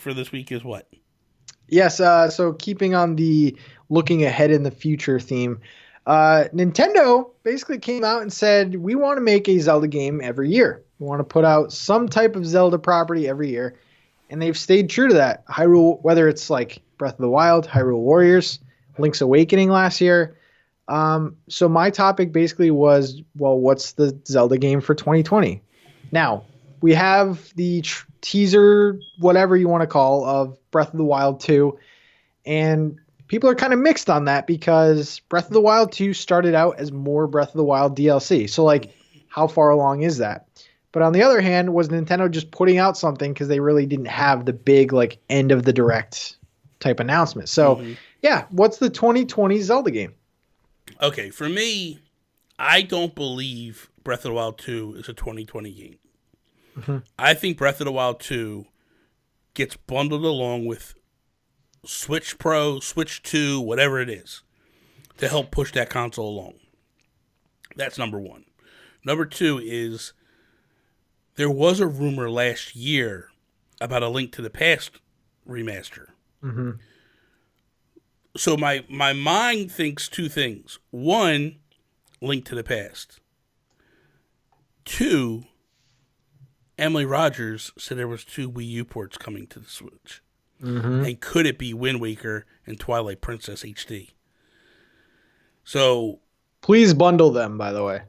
for this week is what? Yes, so keeping on the looking ahead in the future theme, Nintendo basically came out and said, we want to make a Zelda game every year. We want to put out some type of Zelda property every year. And they've stayed true to that. Hyrule, whether it's like Breath of the Wild, Hyrule Warriors, Link's Awakening last year. So my topic basically was, well, what's the Zelda game for 2020? Now, we have the teaser, whatever you want to call, of Breath of the Wild 2. And people are kind of mixed on that because Breath of the Wild 2 started out as more Breath of the Wild DLC. So, like, how far along is that? But on the other hand, was Nintendo just putting out something because they really didn't have the big, like, end of the direct type announcement? So, yeah, what's the 2020 Zelda game? Okay, for me, I don't believe Breath of the Wild 2 is a 2020 game. Mm-hmm. I think Breath of the Wild 2 gets bundled along with Switch Pro, Switch 2, whatever it is, to help push that console along. That's number one. Number two is there was a rumor last year about a Link to the Past remaster. Mm-hmm. So my mind thinks two things. One, Link to the Past. Two, Emily Rogers said there was 2 Wii U ports coming to the Switch. Mm-hmm. And could it be Wind Waker and Twilight Princess HD? So please bundle them, by the way.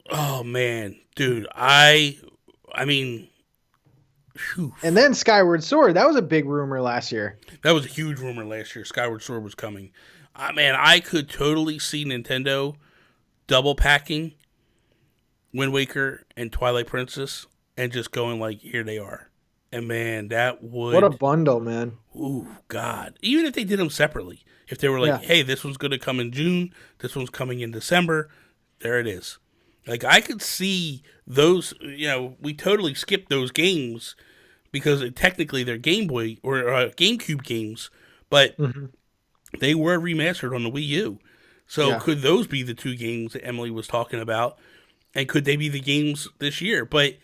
Oh man, dude, I mean, whew. And then Skyward Sword, that was a big rumor last year. That was a huge rumor last year. Skyward Sword was coming. Man, I could totally see Nintendo double packing Wind Waker and Twilight Princess and just going like, here they are. And man, that would... What a bundle, man. Ooh, God. Even if they did them separately. If they were like, hey, this one's going to come in June, this one's coming in December, there it is. Like, I could see those, we totally skipped those games because technically they're Game Boy or GameCube games, but they were remastered on the Wii U. So could those be the 2 games that Emily was talking about? And could they be the games this year? But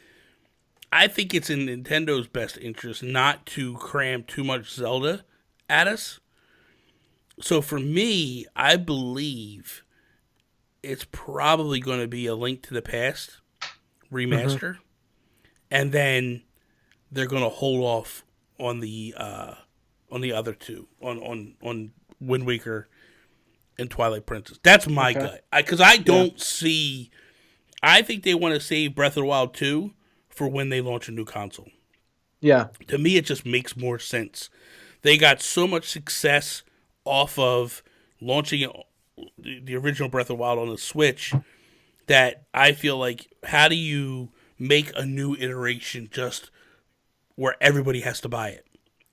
I think it's in Nintendo's best interest not to cram too much Zelda at us. So for me, I believe it's probably going to be a Link to the Past remaster, and then they're going to hold off on the other 2, on Wind Waker and Twilight Princess. That's my gut, because I don't see. I think they want to save Breath of the Wild 2 for when they launch a new console. Yeah, to me, it just makes more sense. They got so much success off of launching the original Breath of the Wild on the Switch that I feel like, how do you make a new iteration just where everybody has to buy it?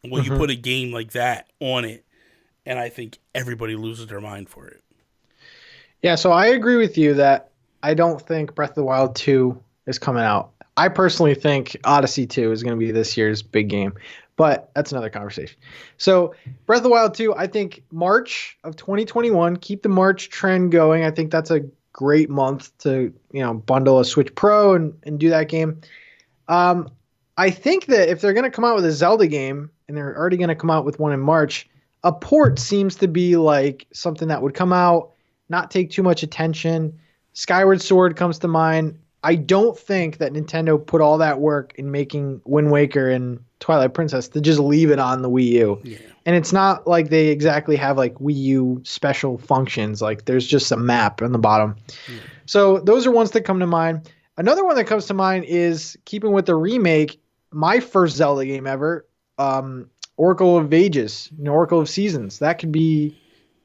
Well, you put a game like that on it, and I think everybody loses their mind for it. Yeah, so I agree with you that I don't think Breath of the Wild 2 is coming out. I personally think Odyssey 2 is going to be this year's big game, but that's another conversation. So Breath of the Wild 2, I think March of 2021, keep the March trend going. I think that's a great month to, bundle a Switch Pro and do that game. I think that if they're going to come out with a Zelda game, and they're already going to come out with one in March, a port seems to be like something that would come out, not take too much attention. Skyward Sword comes to mind. I don't think that Nintendo put all that work in making Wind Waker and Twilight Princess to just leave it on the Wii U. Yeah. And it's not like they exactly have like Wii U special functions. Like there's just a map on the bottom. Yeah. So those are ones that come to mind. Another one that comes to mind is, keeping with the remake, my first Zelda game ever, Oracle of Ages, Oracle of Seasons. That could be,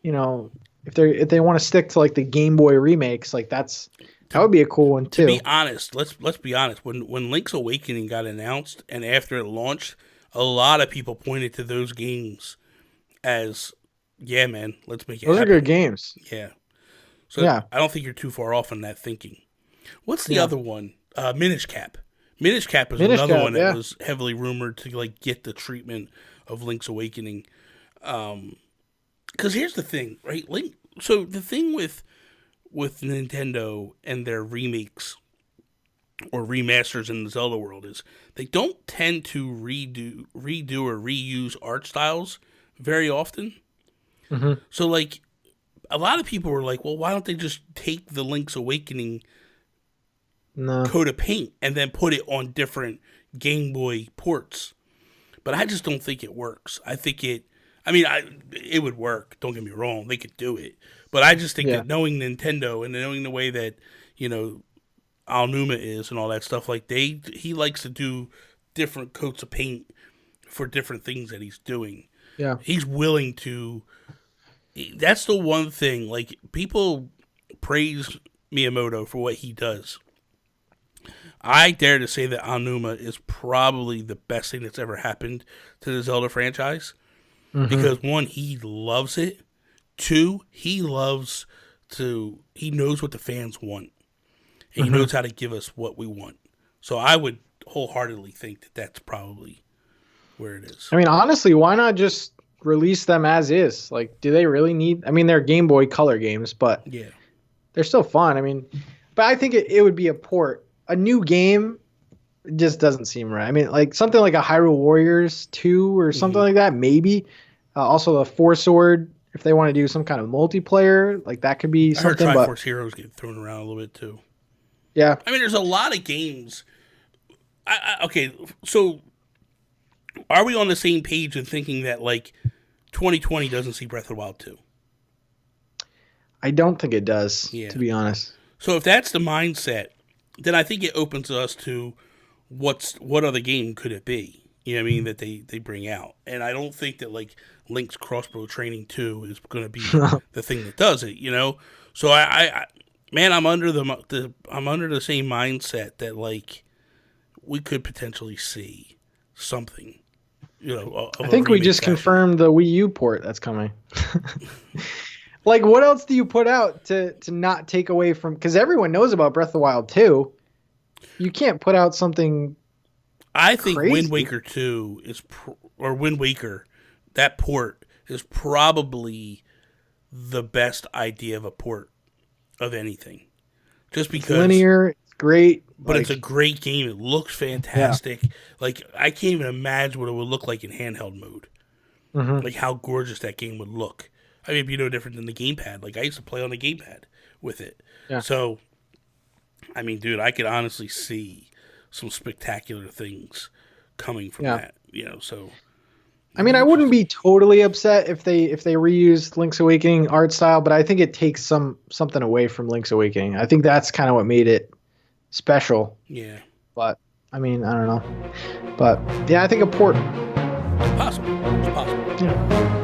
if they want to stick to like the Game Boy remakes, like that would be a cool one too. To be honest, let's be honest. When Link's Awakening got announced and after it launched, a lot of people pointed to those games as, yeah, man, let's make it happen. Those are good games. Yeah. So yeah. I don't think you're too far off on that thinking. What's the other one? Minish Cap. Minish Cap is another one that was heavily rumored to like get the treatment of Link's Awakening. Because here's the thing, right? So the thing with Nintendo and their remakes or remasters in the Zelda world is they don't tend to redo or reuse art styles very often. Mm-hmm. So like a lot of people were like, well, why don't they just take the Link's Awakening coat of paint and then put it on different Game Boy ports? But I just don't think it works. I think it would work. Don't get me wrong. They could do it. But I just think that knowing Nintendo and knowing the way that, Aonuma is and all that stuff, like he likes to do different coats of paint for different things that he's doing. Yeah. He's willing to. That's the one thing. Like, people praise Miyamoto for what he does. I dare to say that Aonuma is probably the best thing that's ever happened to the Zelda franchise. Mm-hmm. Because one, he loves it. Two, he knows what the fans want. And he knows how to give us what we want. So I would wholeheartedly think that that's probably where it is. I mean, honestly, why not just release them as is? Like, do they really need... I mean, they're Game Boy Color games, but they're still fun. I mean, but I think it would be a port. A new game just doesn't seem right. I mean, like something like a Hyrule Warriors 2 or something like that, maybe. Also, a Four Sword, if they want to do some kind of multiplayer, like that could be something. I heard Triforce Heroes get thrown around a little bit too. Yeah. I mean, there's a lot of games. Okay, so are we on the same page in thinking that, like, 2020 doesn't see Breath of the Wild 2? I don't think it does, to be honest. So if that's the mindset, then I think it opens us to what other game could it be? You know what I mean? That they bring out. And I don't think that, like, Link's Crossbow Training 2 is going to be the thing that does it, So I'm under the same mindset that, like, we could potentially see something, I think we just confirmed the Wii U port that's coming. Like, what else do you put out to not take away from... Because everyone knows about Breath of the Wild 2. You can't put out something I think crazy. Wind Waker 2 or Wind Waker, that port is probably the best idea of a port of anything. Just because... It's linear, it's great. But it's a great game. It looks fantastic. Yeah. Like, I can't even imagine what it would look like in handheld mode. Mm-hmm. Like, how gorgeous that game would look. I mean, it'd be no different than the gamepad. Like, I used to play on the gamepad with it. Yeah. So, I mean, dude, I could honestly see some spectacular things coming from that. So... I mean, I wouldn't be totally upset if they reused Link's Awakening art style, but I think it takes something away from Link's Awakening. I think that's kind of what made it special. Yeah. But, I mean, I don't know. But, yeah, I think a port. It's possible. Yeah.